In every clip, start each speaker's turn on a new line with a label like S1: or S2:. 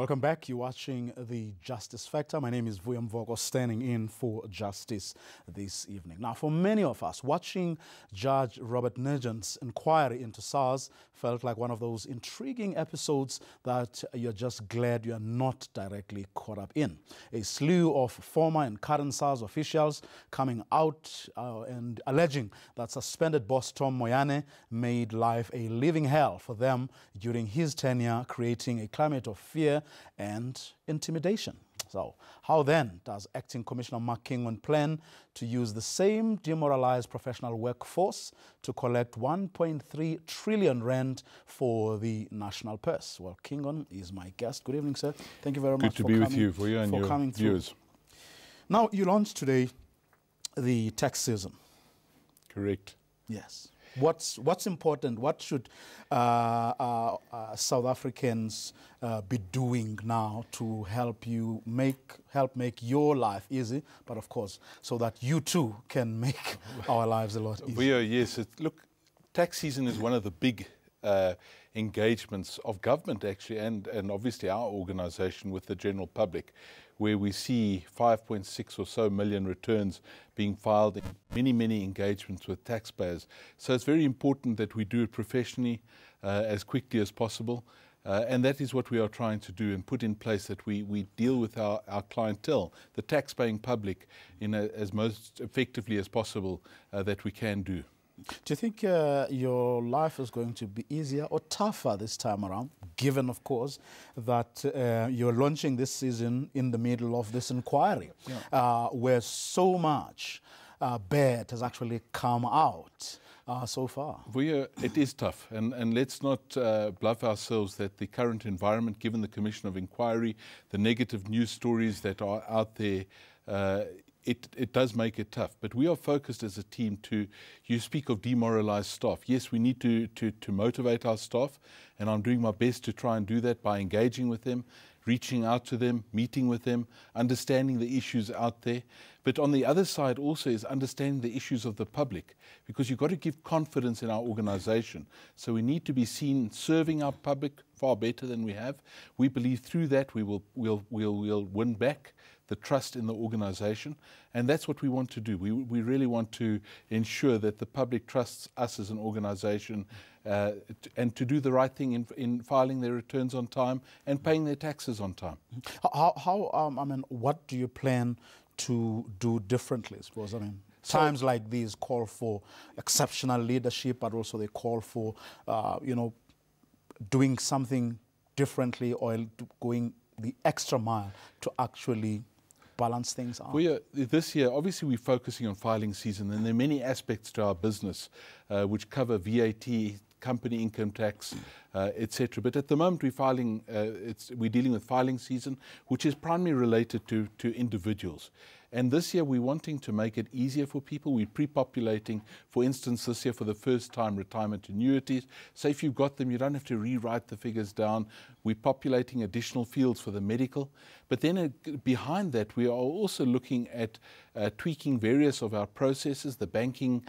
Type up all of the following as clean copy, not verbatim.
S1: Welcome back. You're watching The Justice Factor. My name is Vuyo Mvoko, standing in for Justice this evening. Now, for many of us, watching Judge Robert Nugent's inquiry into SARS felt like one of those intriguing episodes that you're just glad you're not directly caught up in. A slew of former and current SARS officials coming out and alleging that suspended boss Tom Moyane made life a living hell for them during his tenure, creating a climate of fear and intimidation. So how then does Acting Commissioner Mark Kingon plan to use the same demoralized professional workforce to collect 1.3 trillion rand for the national purse? Well, Kingon is my guest. Good evening, sir. Thank you very much
S2: for coming. Good to be with you, Vuyo, and your viewers.
S1: Now, you launched today the tax season.
S2: Correct.
S1: Yes. What's important? What should South Africans be doing now to help make your life easy, but of course, so that you too can make our lives a lot easier?
S2: Yes. Look, tax season is one of the big engagements of government, actually, and obviously our organisation with the general public, where we see 5.6 or so million returns being filed in many engagements with taxpayers. So it's very important that we do it professionally, as quickly as possible. And that is what we are trying to do and put in place, that we deal with our clientele, the tax-paying public, in as most effectively as possible that we can do.
S1: Do you think your life is going to be easier or tougher this time around, given, of course, that you're launching this season in the middle of this inquiry, where so much bad has actually come out so far?
S2: It is tough, and let's not bluff ourselves that the current environment, given the Commission of Inquiry, the negative news stories that are out there, it does make it tough. But we are focused as a team you speak of demoralized staff. Yes, we need to motivate our staff, and I'm doing my best to try and do that by engaging with them, reaching out to them, meeting with them, understanding the issues out there. But on the other side also is understanding the issues of the public, because you've got to give confidence in our organisation. So we need to be seen serving our public far better than we have. We believe through that we'll win back the trust in the organisation, and that's what we want to do. We really want to ensure that the public trusts us as an organisation, and to do the right thing in filing their returns on time and paying their taxes on time.
S1: What do you plan to do differently? I suppose, times like these call for exceptional leadership, but also they call for, doing something differently or going the extra mile to actually balance things out.
S2: This year, obviously, we're focusing on filing season, and there are many aspects to our business which cover VAT, company income tax, etc. But at the moment, we're dealing with filing season, which is primarily related to individuals. And this year, we're wanting to make it easier for people. We're pre-populating, for instance, this year for the first time, retirement annuities. So if you've got them, you don't have to rewrite the figures down. We're populating additional fields for the medical. But then behind that, we are also looking at tweaking various of our processes, the banking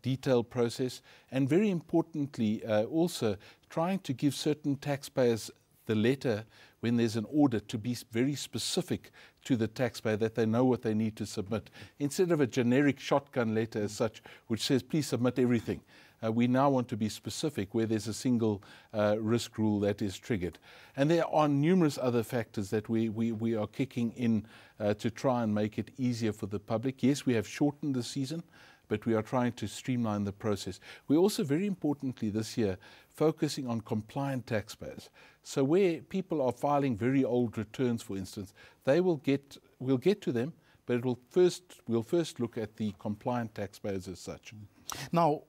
S2: detailed process, and very importantly, also trying to give certain taxpayers the letter when there's an audit to be very specific to the taxpayer, that they know what they need to submit, instead of a generic shotgun letter as such, which says, please submit everything. We now want to be specific where there's a single risk rule that is triggered. And there are numerous other factors that we are kicking in to try and make it easier for the public. Yes, we have shortened the season, but we are trying to streamline the process. We're also, very importantly this year, focusing on compliant taxpayers. So where people are filing very old returns, for instance, we'll get to them, but we'll first look at the compliant taxpayers as such.
S1: Now,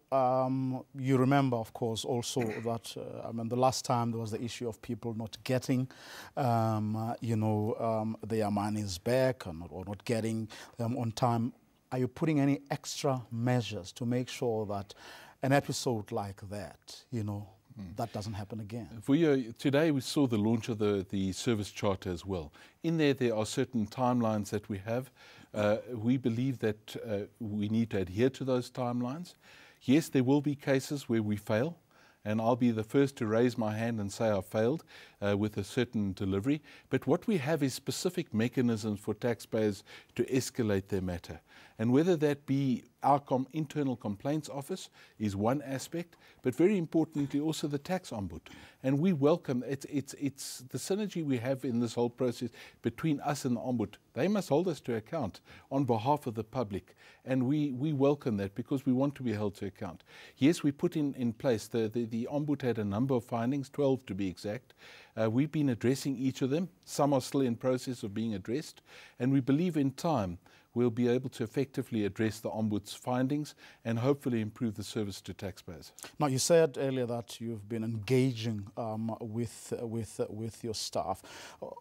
S1: you remember, of course, also that the last time there was the issue of people not getting, their monies back or not getting them on time. Are you putting any extra measures to make sure that an episode like that, that doesn't happen again?
S2: Today we saw the launch of the service charter as well. In there are certain timelines that we have. We believe that we need to adhere to those timelines. Yes, there will be cases where we fail, and I'll be the first to raise my hand and say I failed. with a certain delivery. But what we have is specific mechanisms for taxpayers to escalate their matter. And whether that be our internal complaints office is one aspect, but very importantly also the tax ombud. And we welcome, it's the synergy we have in this whole process between us and the ombud. They must hold us to account on behalf of the public. And we welcome that because we want to be held to account. Yes, we put in place, the ombud had a number of findings, 12 to be exact. We've been addressing each of them. Some are still in process of being addressed. And we believe in time we'll be able to effectively address the Ombud's findings and hopefully improve the service to taxpayers.
S1: Now, you said earlier that you've been engaging with your staff.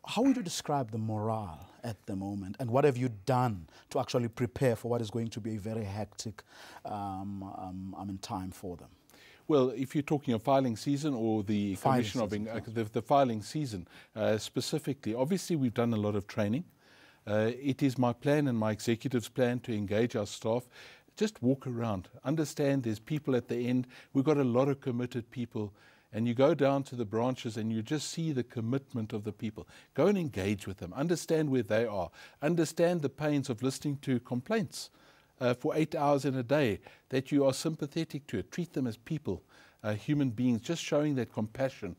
S1: How would you describe the morale at the moment, and what have you done to actually prepare for what is going to be a very hectic time for them?
S2: Well, if you're talking of filing season or the commission of the filing season specifically, obviously we've done a lot of training. It is my plan and my executive's plan to engage our staff. Just walk around, understand there's people at the end. We've got a lot of committed people. And you go down to the branches and you just see the commitment of the people. Go and engage with them. Understand where they are. Understand the pains of listening to complaints for 8 hours in a day, that you are sympathetic to it. Treat them as people, human beings, just showing that compassion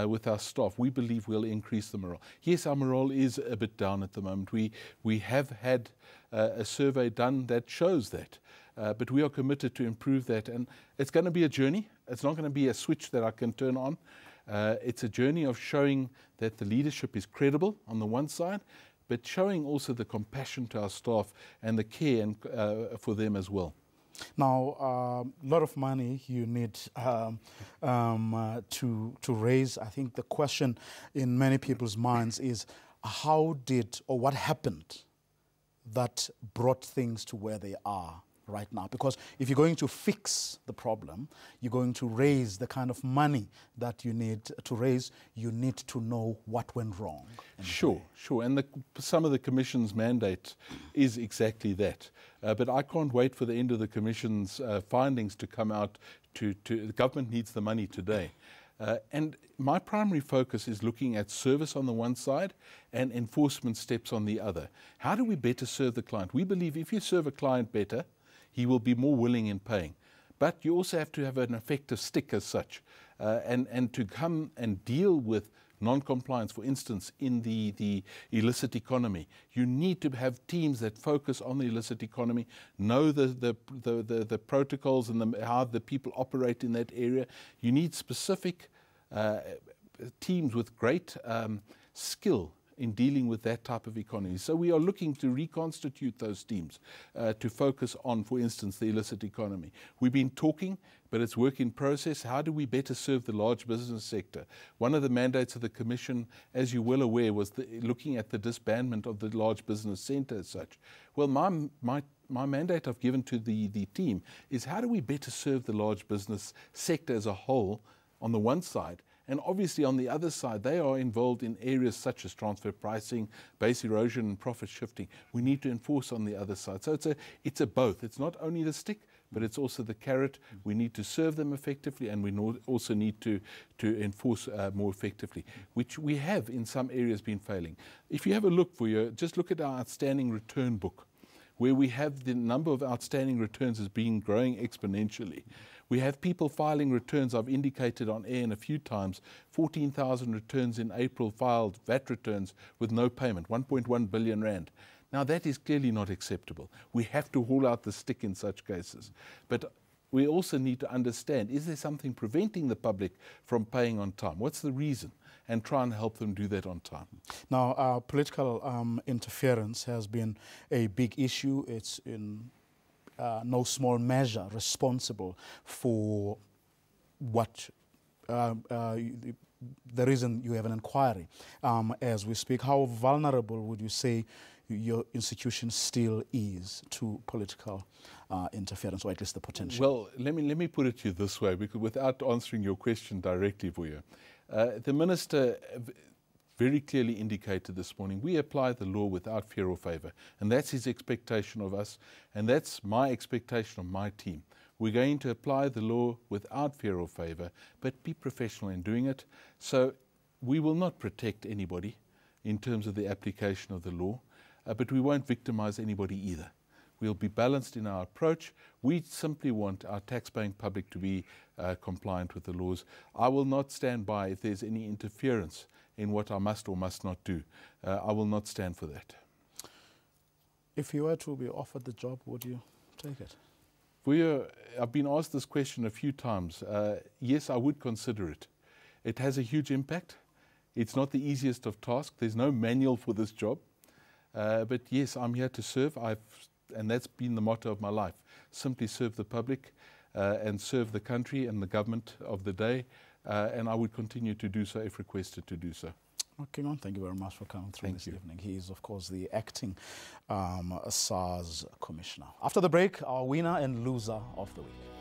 S2: with our staff. We believe will increase the morale. Yes, our morale is a bit down at the moment. We have had a survey done that shows that. But we are committed to improve that. And it's going to be a journey. It's not going to be a switch that I can turn on. It's a journey of showing that the leadership is credible on the one side, but showing also the compassion to our staff and the care for them as well.
S1: Now, a lot of money you need to raise. I think the question in many people's minds is how did or what happened that brought things to where they are right now? Because if you're going to fix the problem, you're going to raise the kind of money that you need to raise, you need to know what went wrong.
S2: Sure. And some of the Commission's mandate is exactly that. But I can't wait for the end of the Commission's findings to come out. The government needs the money today. And my primary focus is looking at service on the one side and enforcement steps on the other. How do we better serve the client? We believe if you serve a client better, he will be more willing in paying. But you also have to have an effective stick as such. And to come and deal with non-compliance, for instance, in the illicit economy, you need to have teams that focus on the illicit economy, know the protocols and how the people operate in that area. You need specific teams with great skill in dealing with that type of economy. So we are looking to reconstitute those teams to focus on, for instance, the illicit economy. We've been talking, but it's work in process. How do we better serve the large business sector? One of the mandates of the Commission, as you're well aware, was looking at the disbandment of the large business centre as such. Well, my mandate I've given to the team is how do we better serve the large business sector as a whole on the one side, and obviously on the other side, they are involved in areas such as transfer pricing, base erosion and profit shifting. We need to enforce on the other side. So it's a both. It's not only the stick, but it's also the carrot. We need to serve them effectively, and we also need to enforce more effectively, which we have in some areas been failing. If you have a look, Vuyo, just look at our outstanding return book, where we have the number of outstanding returns has been growing exponentially. We have people filing returns. I've indicated on air a few times, 14,000 returns in April filed, VAT returns with no payment, 1.1 billion rand. Now that is clearly not acceptable. We have to haul out the stick in such cases. But we also need to understand, is there something preventing the public from paying on time? What's the reason? And try and help them do that on time.
S1: Now, political interference has been a big issue. It's in no small measure responsible for what the reason you have an inquiry as we speak. How vulnerable would you say your institution still is to political interference, or at least the potential?
S2: Well, let me put it to you this way, because without answering your question directly, Vuyo, the Minister very clearly indicated this morning, we apply the law without fear or favour. And that's his expectation of us, and that's my expectation of my team. We're going to apply the law without fear or favour, but be professional in doing it. So we will not protect anybody in terms of the application of the law, but we won't victimize anybody either. We'll be balanced in our approach. We simply want our tax-paying public to be compliant with the laws. I will not stand by if there's any interference in what I must or must not do. I will not stand for that.
S1: If you were to be offered the job, would you take it?
S2: Vuyo, I've been asked this question a few times. Yes, I would consider it. It has a huge impact. It's not the easiest of tasks. There's no manual for this job. But yes, I'm here to serve. And that's been the motto of my life. Simply serve the public and serve the country and the government of the day. And I would continue to do so if requested to do so.
S1: Mark Kingon, thank you very much for coming through this evening. He is, of course, the acting SARS Commissioner. After the break, our winner and loser of the week.